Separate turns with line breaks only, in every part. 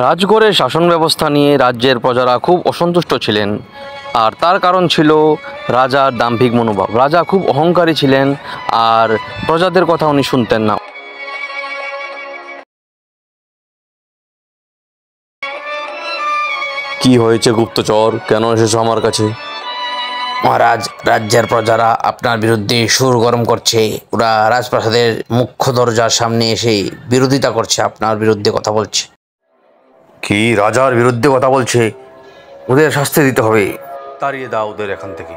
রাজগড়ের শাসন ব্যবস্থা নিয়ে রাজ্যের প্রজারা খুব অসন্তুষ্ট ছিলেন। আর তার কারণ ছিল রাজার দাম্ভিক মনোভাব। রাজা খুব অহংকারী ছিলেন আর প্রজাদের কথা উনি শুনতেন না। কি হয়েছে গুপ্তচর, কেন এসেছো আমার কাছে?
মহারাজ, রাজ্যের প্রজারা আপনার বিরুদ্ধে সুর গরম করছে। ওরা রাজপ্রাসাদের মুখ্য দরজার সামনে এসে বিরোধিতা করছে, আপনার বিরুদ্ধে কথা বলছে।
কি, রাজার বিরুদ্ধে কথা বলছে? ওদের শাস্তি দিতে হবে, তাড়িয়ে দাও ওদের এখান থেকে।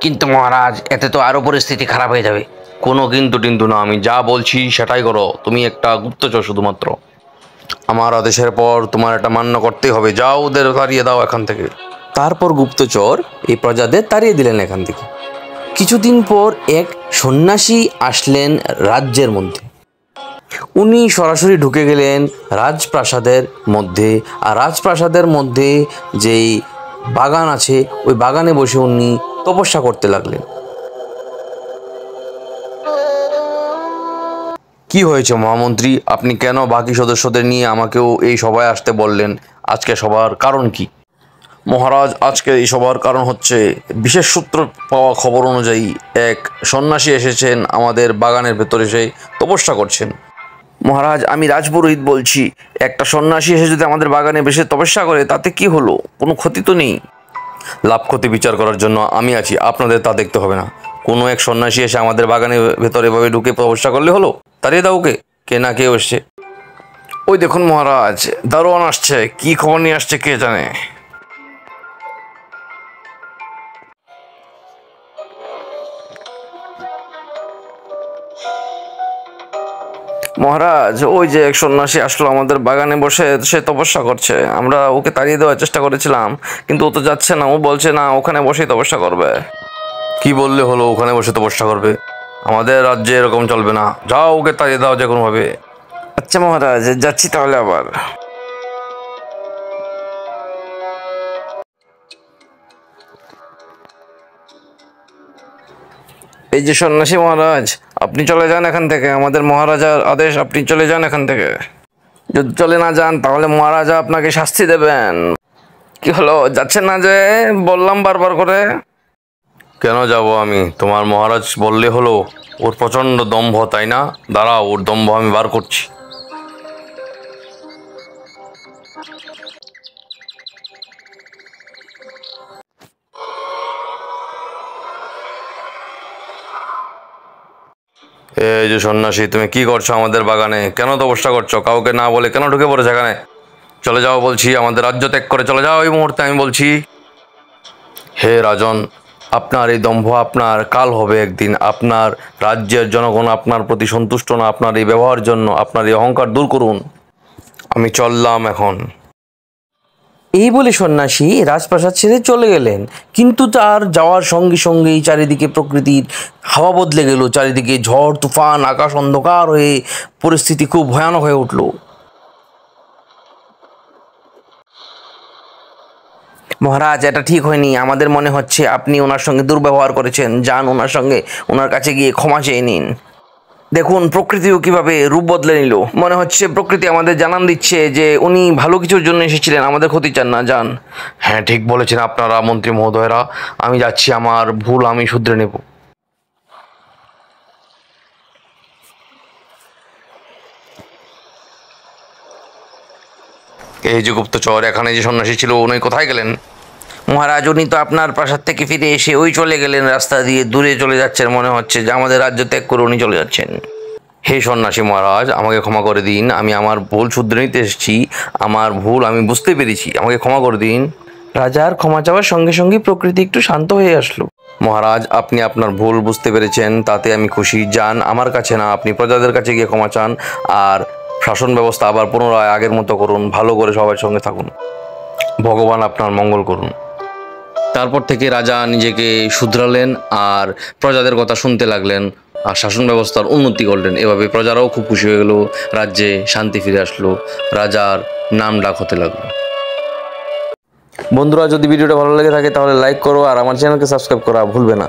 কিন্তু মহারাজ, এতে তো আরো পরিস্থিতি খারাপ হয়ে যাবে।
কোনো কিন্তু টিন্তু না, আমি যা বলছি সেটাই করো। তুমি একটা গুপ্তচর শুধুমাত্র, আমার আদেশের পর তোমার এটা মান্য করতেই হবে। যাও, ওদের তাড়িয়ে দাও এখান থেকে। তারপর গুপ্তচর এই প্রজাদের তাড়িয়ে দিলেন এখান থেকে। কিছুদিন পর এক সন্ন্যাসী আসলেন রাজ্যের মধ্যে। উনি সরাসরি ঢুকে গেলেন রাজপ্রাসাদের মধ্যে, আর রাজপ্রাসাদের মধ্যে যেই বাগান আছে ওই বাগানে বসে উনি তপস্যা করতে লাগলেন। কি হয়েছে মহামন্ত্রী, আপনি কেন বাকি সদস্যদের নিয়ে আমাকেও এই সভায় আসতে বললেন? আজকে সবার কারণ কি? মহারাজ, আজকে এই সবার কারণ হচ্ছে বিশেষ সূত্র পাওয়া খবর অনুযায়ী এক সন্ন্যাসী এসেছেন আমাদের বাগানের ভেতরে, এসে তপস্যা করছেন। মহারাজ, আমি রাজপুরোহিত বলছি। একটা সন্ন্যাসী এসে যদি আমাদের বাগানে বসে তপস্যা করে তাতে কি হলো? কোনো ক্ষতি তো নেই। লাভ ক্ষতি বিচার করার জন্য আমি আছি, আপনাদের তা দেখতে হবে না। কোনো এক সন্ন্যাসী এসে আমাদের বাগানের ভেতরে এভাবে ঢুকে তপস্যা করলে হলো? তাড়িয়ে দাও ওকে, কে না কে এসছে। ওই দেখুন মহারাজ, দারোয়ান আসছে, কি খবর নিয়ে আসছে কে জানে। মহারাজ, ওই যে এক সন্ন্যাসী আসলো আমাদের বাগানে বসে, সে তপস্যা করছে। আমরা ওকে তাড়িয়ে দেওয়ার চেষ্টা করেছিলাম, কিন্তু ও তো যাচ্ছে না। ও বলছে না, ওখানে বসেই তপস্যা করবে। কি বললে হলো ওখানে বসে তপস্যা করবে? আমাদের রাজ্যে এরকম চলবে না। যাও, ওকে তাড়িয়ে দাও যে কোনোভাবে। আচ্ছা মহারাজ, যাচ্ছি তাহলে। আবার এই যে সন্ন্যাসী মহারাজ, আপনি চলে যান এখান থেকে। আমাদের মহারাজার আদেশ, আপনি চলে যান এখান থেকে। যদি চলে না যান তাহলে মহারাজা আপনাকে শাস্তি দেবেন। কি হলো, যাচ্ছেন না যে? বললাম বারবার করে। কেন যাব আমি? তোমার মহারাজ বললে হলো। ওর প্রচণ্ড দম্ভ, তাই না? দাঁড়াও, ওর দম্ভ আমি বার করছি। এই যে সন্ন্যাসী, তুমি কি করছো আমাদের বাগানে? কেন তপস্যা করছো? কাউকে না বলে কেন ঢুকে পড়েছো এখানে? চলে যাও বলছি, আমাদের রাজ্য ত্যাগ করে চলে যাও এই মুহূর্তে, আমি বলছি। হে রাজন, আপনার এই দম্ভ আপনার কাল হবে একদিন। আপনার রাজ্যের জনগণ আপনার প্রতি সন্তুষ্ট না আপনার এই ব্যবহার জন্য। আপনার এই অহংকার দূর করুন। আমি চললাম এখন। এই বলে সন্ন্যাসী রাজপ্রাসাদ ছেড়ে চলে গেলেন। কিন্তু তার যাওয়ার সঙ্গে সঙ্গেই চারিদিকে প্রকৃতির হাওয়া বদলে গেল। চারিদিকে ঝড় তুফান, আকাশ অন্ধকার হয়ে পরিস্থিতি খুব ভয়ানক হয়ে উঠল। মহারাজ, এটা ঠিক হয়নি। আমাদের মনে হচ্ছে আপনি ওনার সঙ্গে দুর্ব্যবহার করেছেন। যান ওনার সঙ্গে, ওনার কাছে গিয়ে ক্ষমা চেয়ে নিন। দেখুন প্রকৃতিও কিভাবে রূপ বদলে নিল। মনে হচ্ছে প্রকৃতি আমাদের জানান দিচ্ছে যে উনি ভালো কিছুর জন্য এসেছিলেন, আমাদের ক্ষতি চান না। যান। হ্যাঁ, ঠিক বলেছেন আপনারা মন্ত্রী মহোদয়রা। আমি যাচ্ছি, আমার ভুল আমি শুধরে নেব। এই যে গুপ্তচর, এখানে যে সন্ন্যাসী ছিল উনি কোথায় গেলেন? মহারাজ, উনি তো আপনার প্রাসাদ থেকে ফিরে এসে ওই চলে গেলেন, রাস্তা দিয়ে দূরে চলে যাচ্ছেন। মনে হচ্ছে যে আমাদের রাজ্য ত্যাগ করে উনি চলে যাচ্ছেন। হে সন্ন্যাসী মহারাজ, আমাকে ক্ষমা করে দিন। আমি আমার ভুল শুধরে নিতে এসেছি। আমার ভুল আমি বুঝতে পেরেছি, আমাকে ক্ষমা করে দিন। রাজার ক্ষমা চাওয়ার সঙ্গে সঙ্গে প্রকৃতি একটু শান্ত হয়ে আসলো। মহারাজ, আপনি আপনার ভুল বুঝতে পেরেছেন, তাতে আমি খুশি। যান, আমার কাছে না, আপনি প্রজাদের কাছে গিয়ে ক্ষমা চান। আর শাসন ব্যবস্থা আবার পুনরায় আগের মতো করুন। ভালো করে সবার সঙ্গে থাকুন। ভগবান আপনার মঙ্গল করুন। তারপর থেকে রাজা নিজেকে শুধরালেন আর প্রজাদের কথা শুনতে লাগলেন আর শাসন ব্যবস্থার উন্নতি করলেন। এভাবে প্রজারাও খুব খুশি হয়ে গেল, রাজ্যে শান্তি ফিরে আসলো, রাজার নাম ডাক হতে লাগলো। বন্ধুরা, যদি ভিডিওটা ভালো লেগে থাকে তাহলে লাইক করো আর আমার চ্যানেলকে সাবস্ক্রাইব করা ভুলবে না।